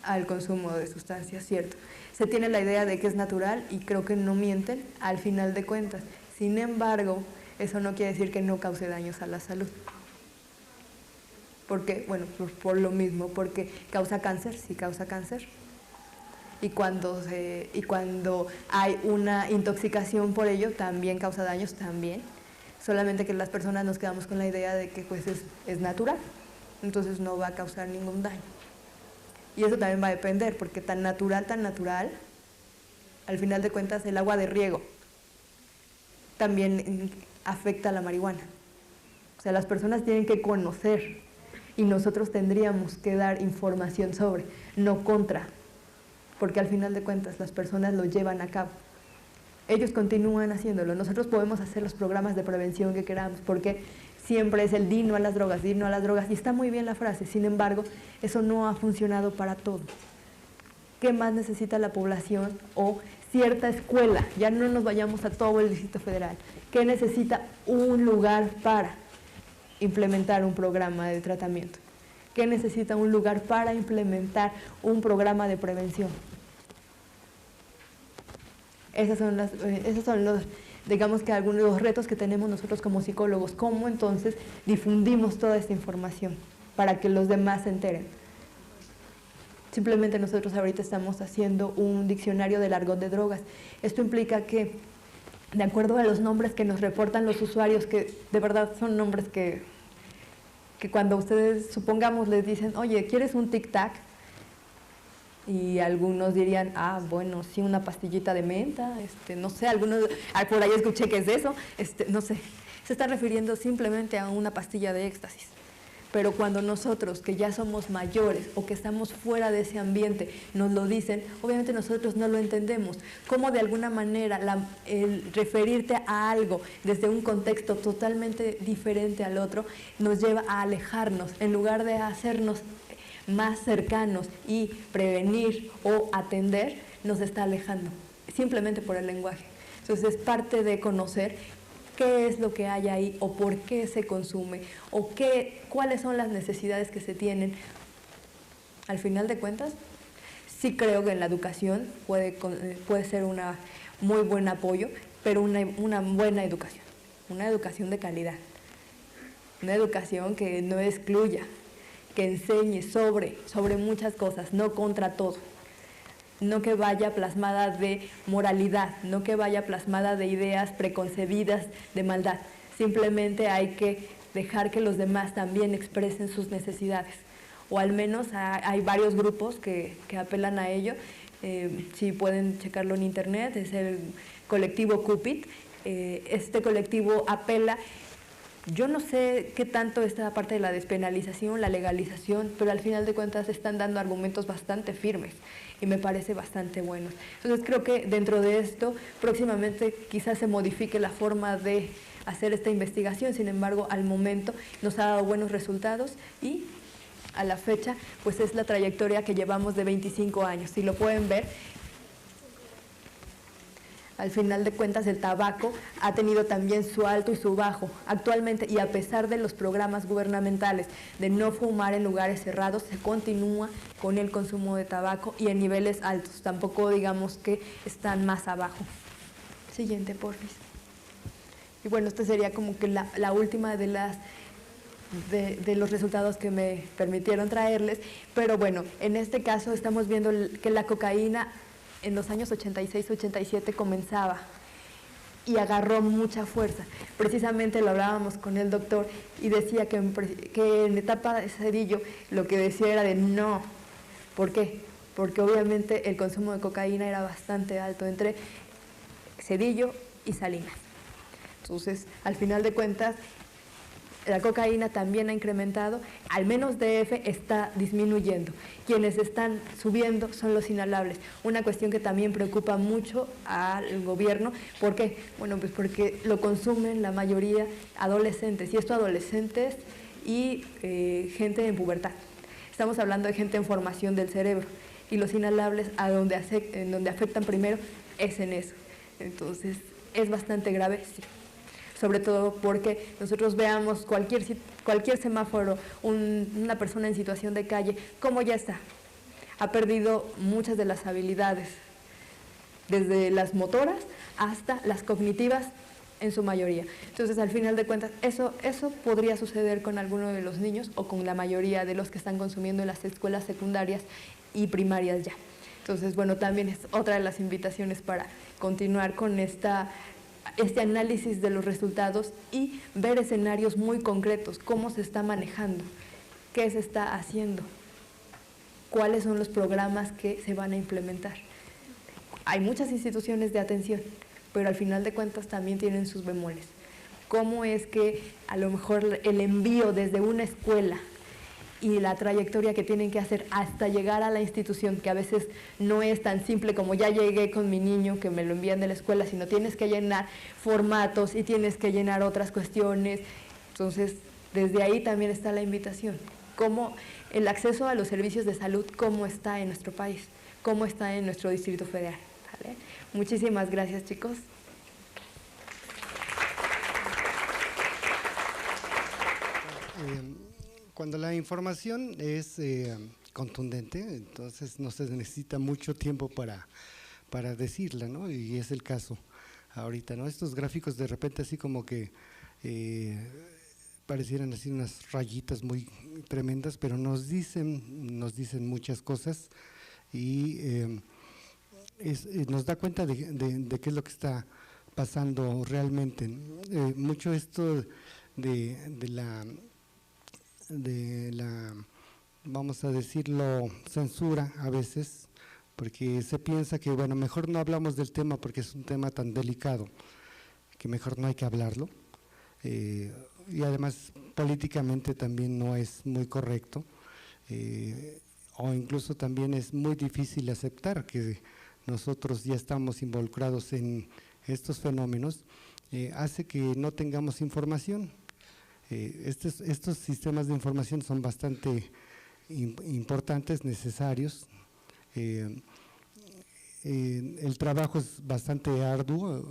al consumo de sustancias, ¿cierto? Se tiene la idea de que es natural y creo que no mienten al final de cuentas. Sin embargo, eso no quiere decir que no cause daños a la salud. ¿Por qué? Bueno, por lo mismo, porque causa cáncer, sí causa cáncer. Y cuando hay una intoxicación por ello, también causa daños, también. Solamente que las personas nos quedamos con la idea de que pues es natural, entonces no va a causar ningún daño. Y eso también va a depender, porque tan natural, al final de cuentas el agua de riego también afecta a la marihuana. O sea, las personas tienen que conocer y nosotros tendríamos que dar información sobre, no contra, porque al final de cuentas las personas lo llevan a cabo. Ellos continúan haciéndolo. Nosotros podemos hacer los programas de prevención que queramos, porque siempre es el di no a las drogas, di no a las drogas, y está muy bien la frase. Sin embargo, eso no ha funcionado para todo. ¿Qué más necesita la población o cierta escuela? Ya no nos vayamos a todo el Distrito Federal. ¿Qué necesita un lugar para implementar un programa de tratamiento? ¿Qué necesita un lugar para implementar un programa de prevención? Esos son los, digamos que algunos de los retos que tenemos nosotros como psicólogos. ¿Cómo entonces difundimos toda esta información para que los demás se enteren? Simplemente nosotros ahorita estamos haciendo un diccionario del argot de drogas. Esto implica que, de acuerdo a los nombres que nos reportan los usuarios, que de verdad son nombres que cuando ustedes, supongamos, les dicen, oye, ¿quieres un tic-tac? Y algunos dirían, ah, bueno, sí, una pastillita de menta, no sé, algunos, por ahí escuché que es eso, no sé. Se está refiriendo simplemente a una pastilla de éxtasis. Pero cuando nosotros, que ya somos mayores o que estamos fuera de ese ambiente, nos lo dicen, obviamente nosotros no lo entendemos. Cómo de alguna manera el referirte a algo desde un contexto totalmente diferente al otro nos lleva a alejarnos, en lugar de hacernos más cercanos y prevenir o atender, nos está alejando, simplemente por el lenguaje. Entonces es parte de conocer qué es lo que hay ahí o por qué se consume o cuáles son las necesidades que se tienen. Al final de cuentas, sí creo que en la educación puede ser un muy buen apoyo, pero una buena educación, una educación de calidad, una educación que no excluya, que enseñe sobre muchas cosas, no contra todo. No que vaya plasmada de moralidad, no que vaya plasmada de ideas preconcebidas de maldad. Simplemente hay que dejar que los demás también expresen sus necesidades. O al menos hay varios grupos que apelan a ello. Si pueden checarlo en internet, es el colectivo Cupid. Este colectivo apela. Yo no sé qué tanto esta parte de la despenalización, la legalización, pero al final de cuentas están dando argumentos bastante firmes y me parece bastante bueno. Entonces creo que dentro de esto próximamente quizás se modifique la forma de hacer esta investigación, sin embargo al momento nos ha dado buenos resultados y a la fecha pues es la trayectoria que llevamos de 25 años. Si lo pueden ver, al final de cuentas el tabaco ha tenido también su alto y su bajo. Actualmente, y a pesar de los programas gubernamentales de no fumar en lugares cerrados, se continúa con el consumo de tabaco y en niveles altos. Tampoco digamos que están más abajo. Siguiente, porfis. Y bueno, esta sería como que la última de los resultados que me permitieron traerles. Pero bueno, en este caso estamos viendo que la cocaína en los años 86-87 comenzaba y agarró mucha fuerza. Precisamente lo hablábamos con el doctor y decía que en etapa de Zedillo lo que decía era de no. ¿Por qué? Porque obviamente el consumo de cocaína era bastante alto entre Zedillo y Salinas. Entonces, al final de cuentas, la cocaína también ha incrementado, al menos DF está disminuyendo. Quienes están subiendo son los inhalables, una cuestión que también preocupa mucho al gobierno. ¿Por qué? Bueno, pues porque lo consumen la mayoría adolescentes, y esto adolescentes y gente en pubertad. Estamos hablando de gente en formación del cerebro, y los inhalables en donde afectan primero es en eso. Entonces, es bastante grave, sí. Sobre todo porque nosotros veamos cualquier semáforo, una persona en situación de calle, ¿cómo ya está? Ha perdido muchas de las habilidades, desde las motoras hasta las cognitivas en su mayoría. Entonces, al final de cuentas, eso podría suceder con alguno de los niños o con la mayoría de los que están consumiendo en las escuelas secundarias y primarias ya. Entonces, bueno, también es otra de las invitaciones para continuar con este análisis de los resultados y ver escenarios muy concretos, cómo se está manejando, qué se está haciendo, cuáles son los programas que se van a implementar. Hay muchas instituciones de atención, pero al final de cuentas también tienen sus bemoles. ¿Cómo es que a lo mejor el envío desde una escuela y la trayectoria que tienen que hacer hasta llegar a la institución, que a veces no es tan simple como ya llegué con mi niño, que me lo envían de la escuela, sino tienes que llenar formatos y tienes que llenar otras cuestiones. Entonces, desde ahí también está la invitación. Cómo el acceso a los servicios de salud, cómo está en nuestro país, cómo está en nuestro Distrito Federal. ¿Vale? Muchísimas gracias, chicos. Cuando la información es contundente, entonces no se necesita mucho tiempo para decirla, ¿no? Y es el caso ahorita, ¿no? Estos gráficos de repente así como que parecieran así unas rayitas muy tremendas, pero nos dicen muchas cosas y nos da cuenta de qué es lo que está pasando realmente. Mucho esto de la, vamos a decirlo, censura a veces, porque se piensa que, bueno, mejor no hablamos del tema porque es un tema tan delicado, que mejor no hay que hablarlo, y además políticamente también no es muy correcto, o incluso también es muy difícil aceptar que nosotros ya estamos involucrados en estos fenómenos, hace que no tengamos información. Estos sistemas de información son bastante importantes, necesarios. El trabajo es bastante arduo.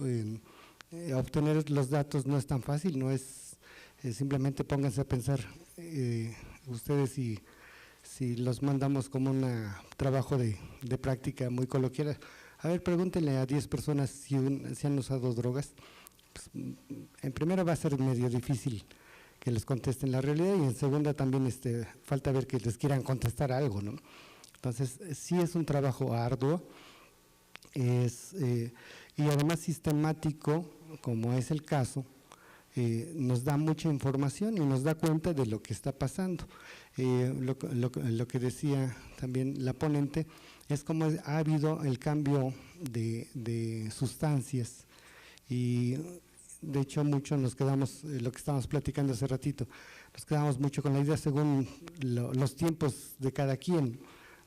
Obtener los datos no es tan fácil, no es simplemente pónganse a pensar ustedes si los mandamos como un trabajo de práctica muy coloquial. A ver, pregúntenle a 10 personas si han usado drogas. Pues, en primera va a ser medio difícil que les contesten la realidad y en segunda también falta ver que les quieran contestar algo, ¿no? Entonces, sí es un trabajo arduo, y además sistemático, como es el caso, nos da mucha información y nos da cuenta de lo que está pasando. Lo que decía también la ponente es cómo ha habido el cambio de sustancias y de hecho mucho nos quedamos, lo que estábamos platicando hace ratito, nos quedamos mucho con la idea según los tiempos de cada quien.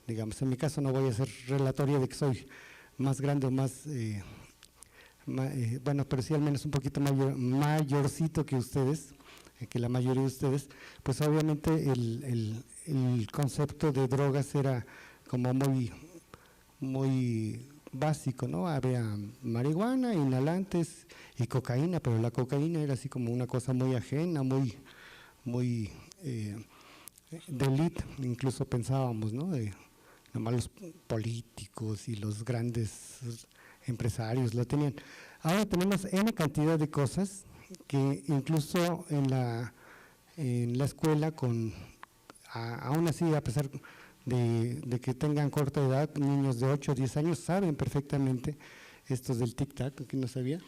Digamos, en mi caso no voy a ser relatoria de que soy más grande o más… bueno, pero sí al menos un poquito mayorcito que ustedes, que la mayoría de ustedes, pues obviamente el concepto de drogas era como muy básico, ¿no? Había marihuana, inhalantes y cocaína, pero la cocaína era así como una cosa muy ajena, muy de élite, incluso pensábamos, ¿no? Nomás los políticos y los grandes empresarios lo tenían. Ahora tenemos N cantidad de cosas que incluso en la escuela, aún así, a pesar de que tengan corta edad, niños de 8 o 10 años saben perfectamente estos del tic-tac, que no sabía.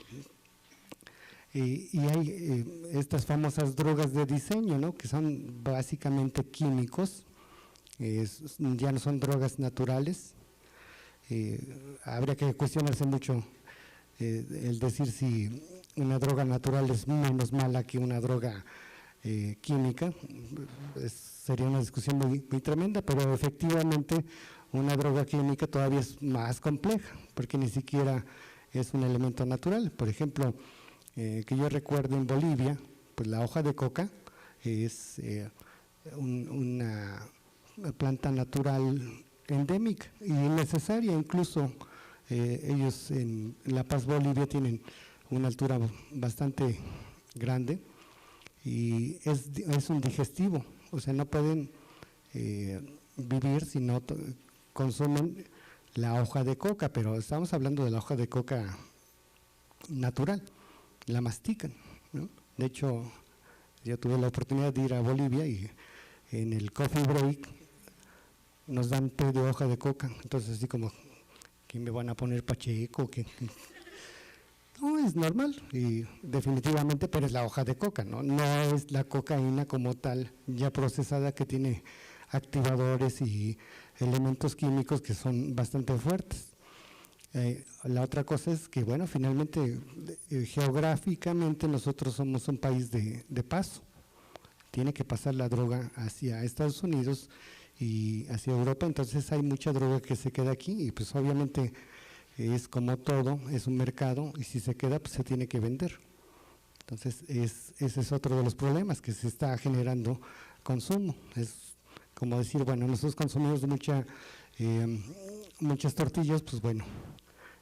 Y hay estas famosas drogas de diseño, ¿no? Que son básicamente químicos, ya no son drogas naturales. Habría que cuestionarse mucho el decir si una droga natural es menos mala que una droga química. Sería una discusión muy tremenda, pero efectivamente una droga química todavía es más compleja porque ni siquiera es un elemento natural. Por ejemplo, que yo recuerdo en Bolivia, pues la hoja de coca es una planta natural endémica y necesaria. Incluso ellos en La Paz, Bolivia, tienen una altura bastante grande y es un digestivo, o sea, no pueden vivir si no consumen la hoja de coca, pero estamos hablando de la hoja de coca natural, la mastican, ¿no? De hecho, yo tuve la oportunidad de ir a Bolivia y en el coffee break nos dan té de hoja de coca, entonces así como, ¿qué me van a poner pacheco? No, es normal y definitivamente, pero es la hoja de coca, ¿no? No es la cocaína como tal ya procesada que tiene activadores y elementos químicos que son bastante fuertes. La otra cosa es que, bueno, finalmente geográficamente nosotros somos un país de paso. tiene que pasar la droga hacia Estados Unidos y hacia Europa, entonces hay mucha droga que se queda aquí y pues obviamente es como todo, es un mercado y si se queda pues se tiene que vender. Entonces ese es otro de los problemas, que se está generando consumo. Es como decir, bueno, nosotros consumimos muchas tortillas, pues bueno,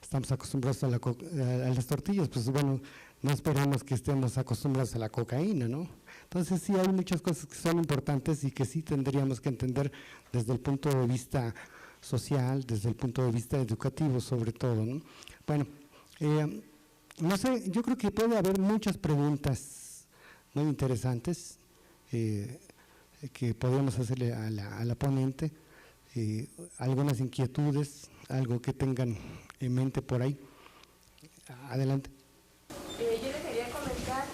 estamos acostumbrados a las tortillas, pues bueno, no esperamos que estemos acostumbrados a la cocaína, ¿no? Entonces sí hay muchas cosas que son importantes y que sí tendríamos que entender desde el punto de vista social, desde el punto de vista educativo sobre todo, ¿no? Bueno, no sé, yo creo que puede haber muchas preguntas muy interesantes que podemos hacerle a la ponente, algunas inquietudes, algo que tengan en mente por ahí. Adelante. Yo le quería comentar,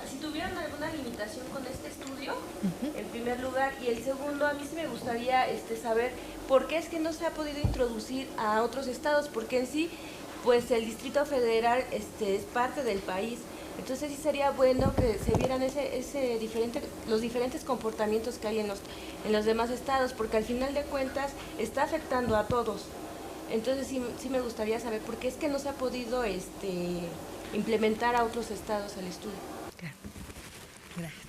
si tuvieran alguna limitación con este estudio, en primer lugar, y el segundo, a mí sí me gustaría saber por qué es que no se ha podido introducir a otros estados, porque en sí, pues el Distrito Federal es parte del país. Entonces sí sería bueno que se vieran los diferentes comportamientos que hay en los demás estados, porque al final de cuentas está afectando a todos. Entonces sí me gustaría saber por qué es que no se ha podido implementar a otros estados el estudio. Claro. Gracias.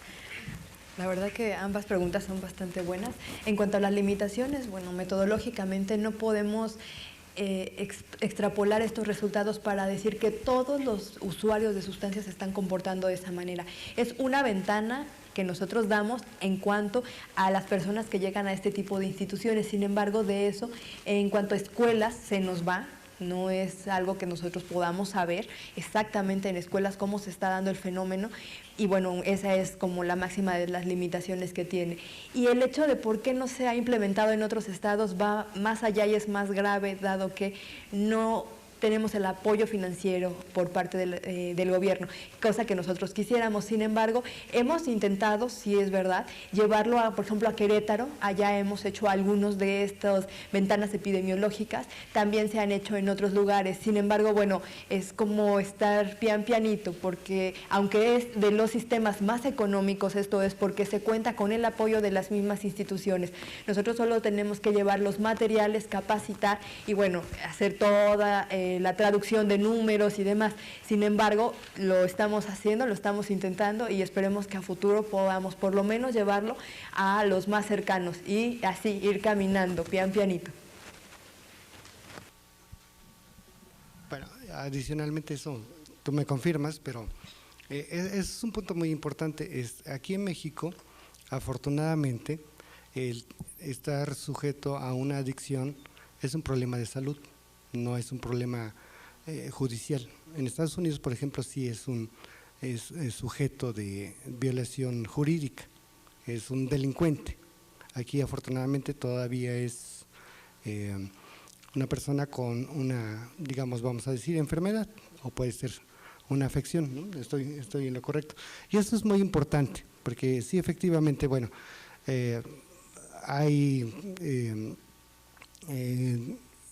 La verdad que ambas preguntas son bastante buenas. En cuanto a las limitaciones, bueno, metodológicamente no podemos extrapolar estos resultados para decir que todos los usuarios de sustancias se están comportando de esa manera. Es una ventana que nosotros damos en cuanto a las personas que llegan a este tipo de instituciones. Sin embargo, de eso, en cuanto a escuelas, se nos va. No es algo que nosotros podamos saber exactamente en escuelas cómo se está dando el fenómeno y bueno, esa es como la máxima de las limitaciones que tiene. Y el hecho de por qué no se ha implementado en otros estados va más allá y es más grave, dado que no tenemos el apoyo financiero por parte del gobierno, cosa que nosotros quisiéramos. Sin embargo, hemos intentado, sí es verdad, llevarlo, por ejemplo, a Querétaro. Allá hemos hecho algunos de estas ventanas epidemiológicas, también se han hecho en otros lugares. Sin embargo, bueno, es como estar pianito, porque aunque es de los sistemas más económicos, esto es porque se cuenta con el apoyo de las mismas instituciones. Nosotros solo tenemos que llevar los materiales, capacitar y, bueno, hacer toda la traducción de números y demás. Sin embargo, lo estamos haciendo, lo estamos intentando y esperemos que a futuro podamos por lo menos llevarlo a los más cercanos y así ir caminando pianito. Bueno, adicionalmente eso, tú me confirmas, pero es un punto muy importante. Aquí en México, afortunadamente, el estar sujeto a una adicción es un problema de salud. No es un problema judicial. En Estados Unidos, por ejemplo, sí es sujeto de violación jurídica, es un delincuente. Aquí, afortunadamente, todavía es una persona con una, digamos, vamos a decir, enfermedad, o puede ser una afección, ¿no? Estoy en lo correcto. Y eso es muy importante, porque sí, efectivamente, bueno, hay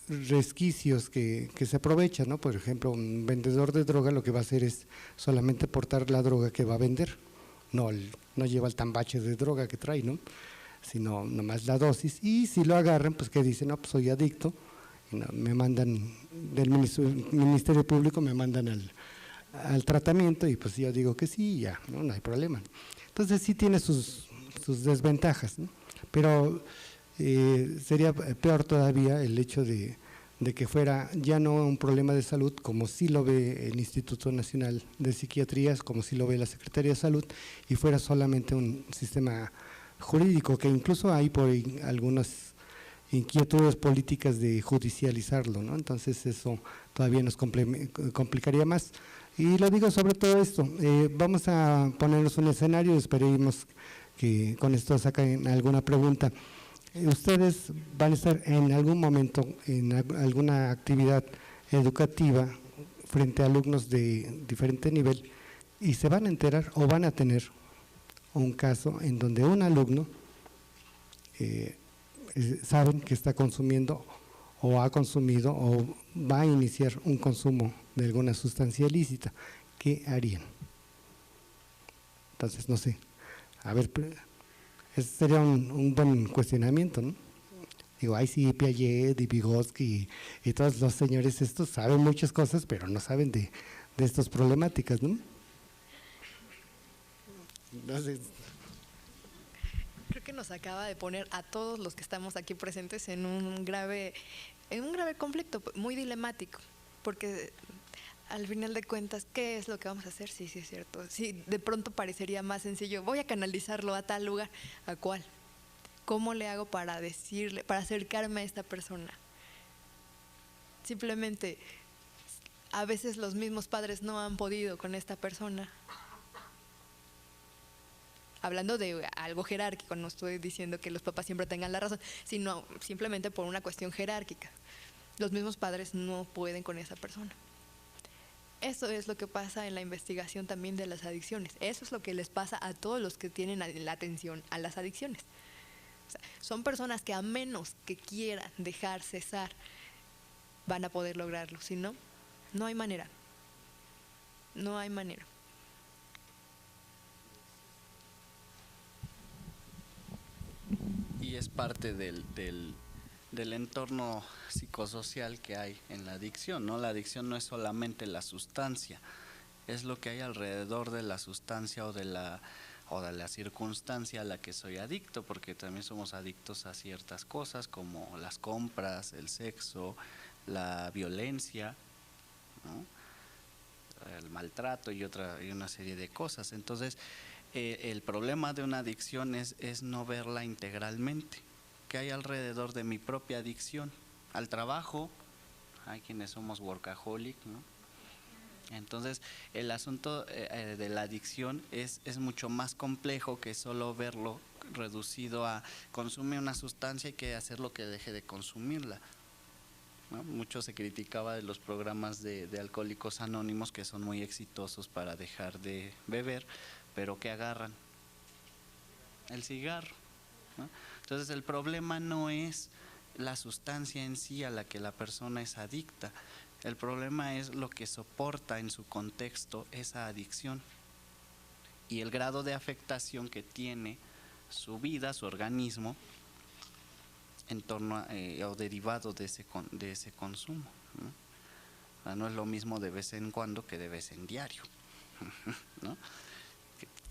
resquicios que se aprovechan, ¿no? Por ejemplo, un vendedor de droga lo que va a hacer es solamente portar la droga que va a vender, no lleva el tambache de droga que trae, ¿no? Sino nomás la dosis, y si lo agarran, pues que dicen, no, pues soy adicto, y no, me mandan del Ministerio Público, me mandan al tratamiento, y pues yo digo que sí, ya, no hay problema. Entonces sí tiene sus desventajas, ¿no? Pero sería peor todavía el hecho de que fuera ya no un problema de salud, como sí lo ve el Instituto Nacional de Psiquiatría, como sí lo ve la Secretaría de Salud, y fuera solamente un sistema jurídico, que incluso hay por algunas inquietudes políticas de judicializarlo, ¿no? Entonces eso todavía nos complicaría más. Y lo digo sobre todo esto, vamos a ponernos un escenario, esperemos que con esto saquen alguna pregunta. Ustedes van a estar en algún momento en alguna actividad educativa frente a alumnos de diferente nivel y se van a enterar o van a tener un caso en donde un alumno saben que está consumiendo o ha consumido o va a iniciar un consumo de alguna sustancia ilícita. ¿Qué harían? Entonces, no sé, a ver, ese sería un buen cuestionamiento, ¿no? Digo, ay sí, Piaget y Vygotsky y todos los señores estos saben muchas cosas, pero no saben de estas problemáticas, ¿no? Entonces, creo que nos acaba de poner a todos los que estamos aquí presentes en un grave conflicto, muy dilemático, porque al final de cuentas, ¿qué es lo que vamos a hacer? Sí, es cierto. Sí, de pronto parecería más sencillo, voy a canalizarlo a tal lugar. ¿A cuál? ¿Cómo le hago para decirle, para acercarme a esta persona? Simplemente, a veces los mismos padres no han podido con esta persona. Hablando de algo jerárquico, no estoy diciendo que los papás siempre tengan la razón, sino simplemente por una cuestión jerárquica. Los mismos padres no pueden con esa persona. Eso es lo que pasa en la investigación también de las adicciones. Eso es lo que les pasa a todos los que tienen la atención a las adicciones. O sea, son personas que a menos que quieran dejar cesar, van a poder lograrlo. Si no, no hay manera. No hay manera. Y es parte del entorno psicosocial que hay en la adicción, ¿no? La adicción no es solamente la sustancia, es lo que hay alrededor de la sustancia o de la circunstancia a la que soy adicto, porque también somos adictos a ciertas cosas como las compras, el sexo, la violencia, ¿no? El maltrato y una serie de cosas. Entonces, el problema de una adicción es no verla integralmente. ¿Qué hay alrededor de mi propia adicción? Al trabajo, hay quienes somos workaholic, ¿no? Entonces, el asunto de la adicción es mucho más complejo que solo verlo reducido a consumir una sustancia y que hacer lo que deje de consumirla, ¿no? Mucho se criticaba de los programas de Alcohólicos Anónimos, que son muy exitosos para dejar de beber, pero ¿qué agarran? El cigarro, ¿no? Entonces el problema no es la sustancia en sí a la que la persona es adicta, el problema es lo que soporta en su contexto esa adicción y el grado de afectación que tiene su vida, su organismo, en torno a, o derivado de ese consumo, ¿no? O sea, no es lo mismo de vez en cuando que de vez en diario, ¿no?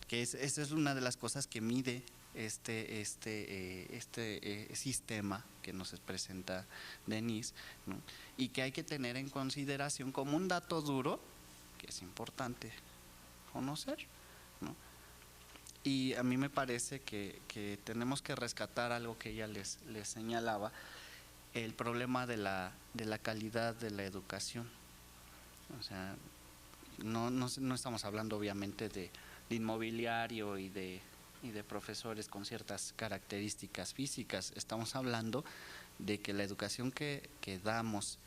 Esa es una de las cosas que mide este sistema que nos presenta Denise, ¿no? Y que hay que tener en consideración como un dato duro que es importante conocer, ¿no? Y a mí me parece que tenemos que rescatar algo que ella les señalaba, el problema de la calidad de la educación. O sea, no estamos hablando obviamente de inmobiliario y de profesores con ciertas características físicas, estamos hablando de que la educación que damos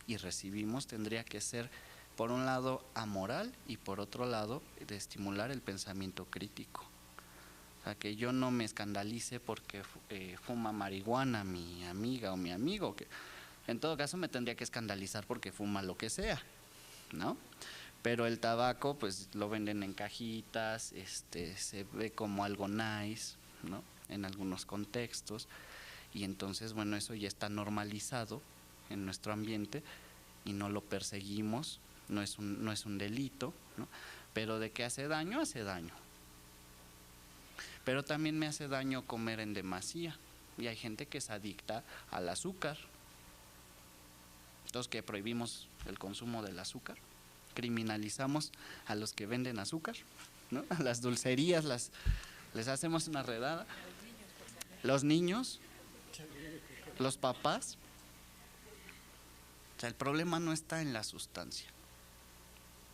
y recibimos tendría que ser, por un lado, amoral y por otro lado, de estimular el pensamiento crítico. O sea, que yo no me escandalice porque fuma marihuana mi amiga o mi amigo, que en todo caso me tendría que escandalizar porque fuma lo que sea, ¿no? Pero el tabaco pues lo venden en cajitas, se ve como algo nice, ¿no? En algunos contextos, y entonces bueno, eso ya está normalizado en nuestro ambiente y no lo perseguimos, no es un delito, ¿no? Pero de que hace daño, hace daño. Pero también me hace daño comer en demasía, y hay gente que es adicta al azúcar. Entonces, ¿qué, prohibimos el consumo del azúcar? Criminalizamos a los que venden azúcar, ¿no? A las dulcerías les hacemos una redada. Los niños, los papás. O sea, el problema no está en la sustancia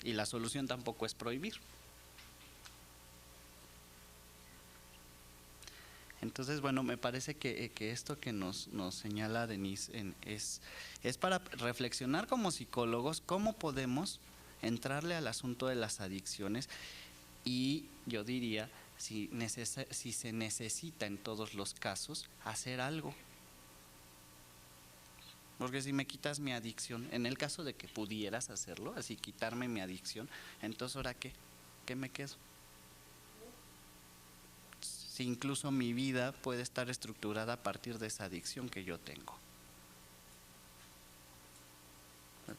y la solución tampoco es prohibir. Entonces, bueno, me parece que esto que nos señala Denise es para reflexionar como psicólogos cómo podemos entrarle al asunto de las adicciones, y yo diría, si se necesita en todos los casos hacer algo. Porque si me quitas mi adicción, en el caso de que pudieras hacerlo, así quitarme mi adicción, entonces ¿ahora qué? ¿Qué me quedo? si incluso mi vida puede estar estructurada a partir de esa adicción que yo tengo.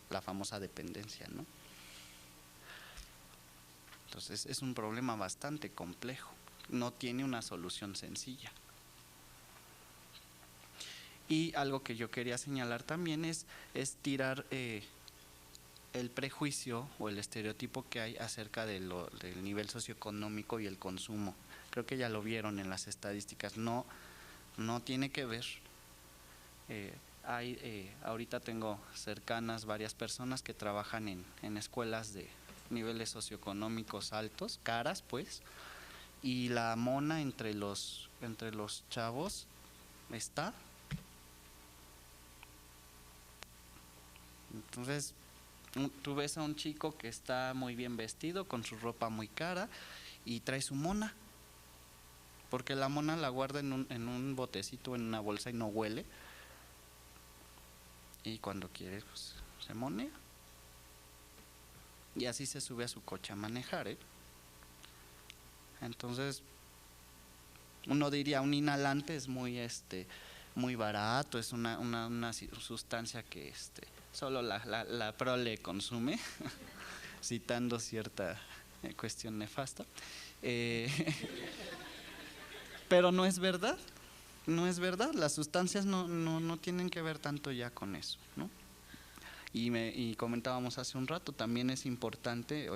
La famosa dependencia, ¿no? Entonces es un problema bastante complejo, no tiene una solución sencilla. Y algo que yo quería señalar también es tirar el prejuicio o el estereotipo que hay acerca del nivel socioeconómico y el consumo. Creo que ya lo vieron en las estadísticas, no tiene que ver. Ahorita tengo cercanas varias personas que trabajan en escuelas de niveles socioeconómicos altos, caras pues, y la mona entre los chavos está. Entonces, tú ves a un chico que está muy bien vestido, con su ropa muy cara, y trae su mona, porque la mona la guarda en un botecito, en una bolsa y no huele, y cuando quiere pues se monea, y así se sube a su coche a manejar, ¿eh? Entonces, uno diría, un inhalante es muy barato, es una sustancia que solo la prole consume, citando cierta cuestión nefasta. Pero no es verdad, las sustancias no tienen que ver tanto ya con eso, ¿no? Y comentábamos hace un rato, también es importante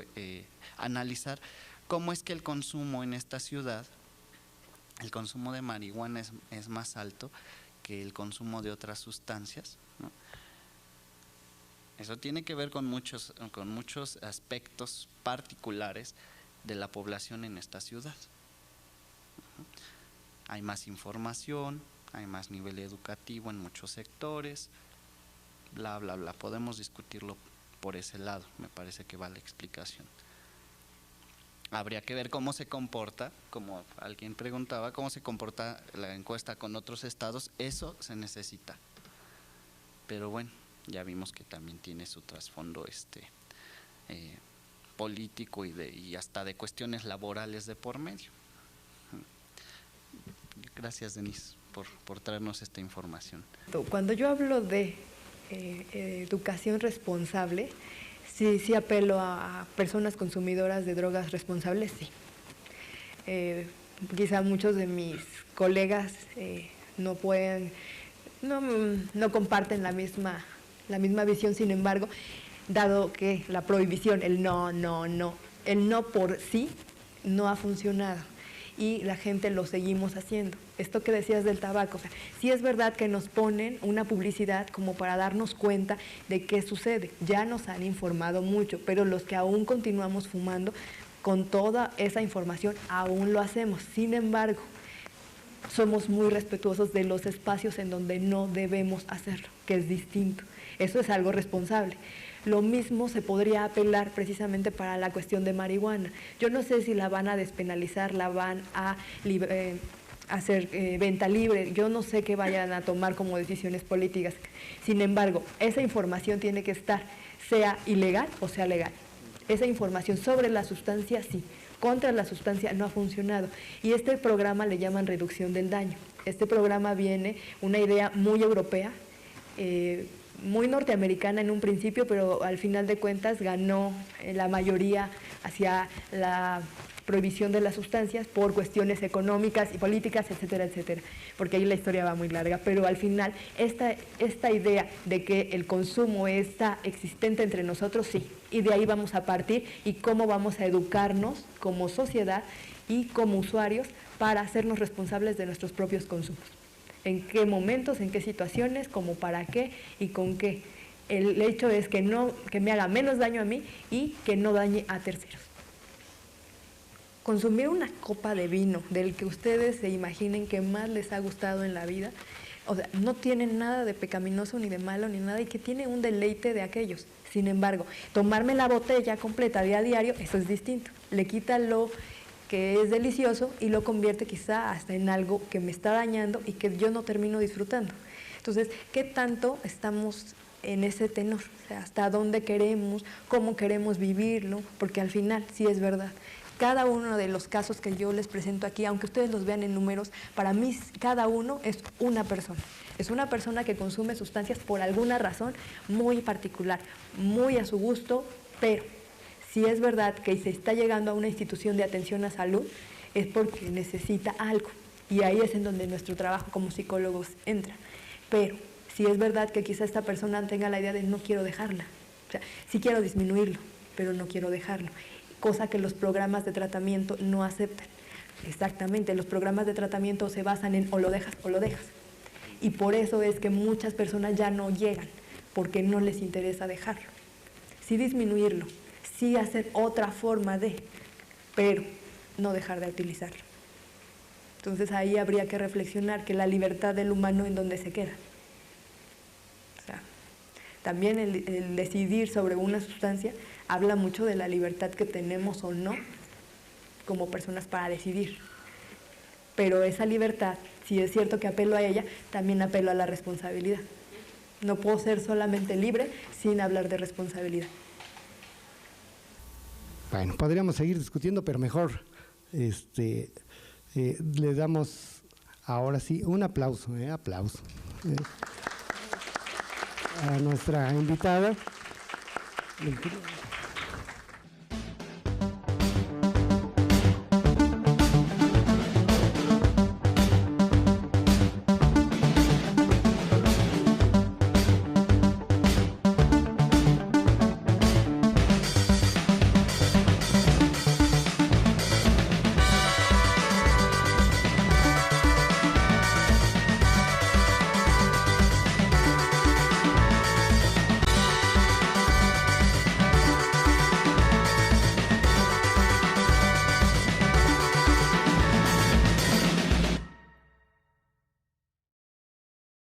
analizar cómo es que el consumo en esta ciudad, el consumo de marihuana es más alto que el consumo de otras sustancias, ¿no? Eso tiene que ver con muchos aspectos particulares de la población en esta ciudad. Hay más información, hay más nivel educativo en muchos sectores, bla, bla, bla. Podemos discutirlo por ese lado, me parece que va la explicación. Habría que ver cómo se comporta, como alguien preguntaba, cómo se comporta la encuesta con otros estados, eso se necesita. Pero bueno, ya vimos que también tiene su trasfondo político y hasta de cuestiones laborales de por medio. Gracias, Denise, por traernos esta información. Cuando yo hablo de educación responsable, sí apelo a personas consumidoras de drogas responsables, sí. Quizá muchos de mis colegas no comparten la misma visión, sin embargo, dado que la prohibición, el no por sí no ha funcionado y la gente lo seguimos haciendo. Esto que decías del tabaco, o sea, sí es verdad que nos ponen una publicidad como para darnos cuenta de qué sucede. Ya nos han informado mucho, pero los que aún continuamos fumando, con toda esa información aún lo hacemos. Sin embargo, somos muy respetuosos de los espacios en donde no debemos hacerlo, que es distinto. Eso es algo responsable. Lo mismo se podría apelar precisamente para la cuestión de marihuana. Yo no sé si la van a despenalizar, la van a hacer venta libre, yo no sé qué vayan a tomar como decisiones políticas. Sin embargo, esa información tiene que estar, sea ilegal o sea legal. Esa información sobre la sustancia sí, contra la sustancia no ha funcionado. Y este programa le llaman reducción del daño. Este programa viene una idea muy europea, muy norteamericana en un principio, pero al final de cuentas ganó la mayoría hacia la prohibición de las sustancias por cuestiones económicas y políticas, etcétera, etcétera, porque ahí la historia va muy larga, pero al final esta idea de que el consumo está existente entre nosotros, sí, y de ahí vamos a partir y cómo vamos a educarnos como sociedad y como usuarios para hacernos responsables de nuestros propios consumos. En qué momentos, en qué situaciones, como para qué y con qué. El hecho es que me haga menos daño a mí y que no dañe a terceros. Consumir una copa de vino del que ustedes se imaginen que más les ha gustado en la vida, o sea, no tiene nada de pecaminoso ni de malo ni nada y que tiene un deleite de aquellos. Sin embargo, tomarme la botella completa día a diario, eso es distinto. Le quita lo que es delicioso y lo convierte quizá hasta en algo que me está dañando y que yo no termino disfrutando. Entonces, ¿qué tanto estamos en ese tenor? O sea, ¿hasta dónde queremos? ¿Cómo queremos vivirlo? Porque al final, sí es verdad, Cada uno de los casos que yo les presento aquí, aunque ustedes los vean en números, para mí cada uno es una persona. Es una persona que consume sustancias por alguna razón muy particular, muy a su gusto, pero si es verdad que se está llegando a una institución de atención a salud, es porque necesita algo. Y ahí es en donde nuestro trabajo como psicólogos entra. Pero si es verdad que quizá esta persona tenga la idea de no quiero dejarla, o sea, sí quiero disminuirlo, pero no quiero dejarlo, cosa que los programas de tratamiento no aceptan. Exactamente, los programas de tratamiento se basan en o lo dejas o lo dejas. Y por eso es que muchas personas ya no llegan, porque no les interesa dejarlo. Sí disminuirlo, sí hacer otra forma de, pero no dejar de utilizarlo. Entonces ahí habría que reflexionar que la libertad del humano en dónde se queda. O sea, también el decidir sobre una sustancia habla mucho de la libertad que tenemos o no como personas para decidir. Pero esa libertad, si es cierto que apelo a ella, también apelo a la responsabilidad. No puedo ser solamente libre sin hablar de responsabilidad. Bueno, podríamos seguir discutiendo, pero mejor le damos ahora sí un aplauso, a nuestra invitada.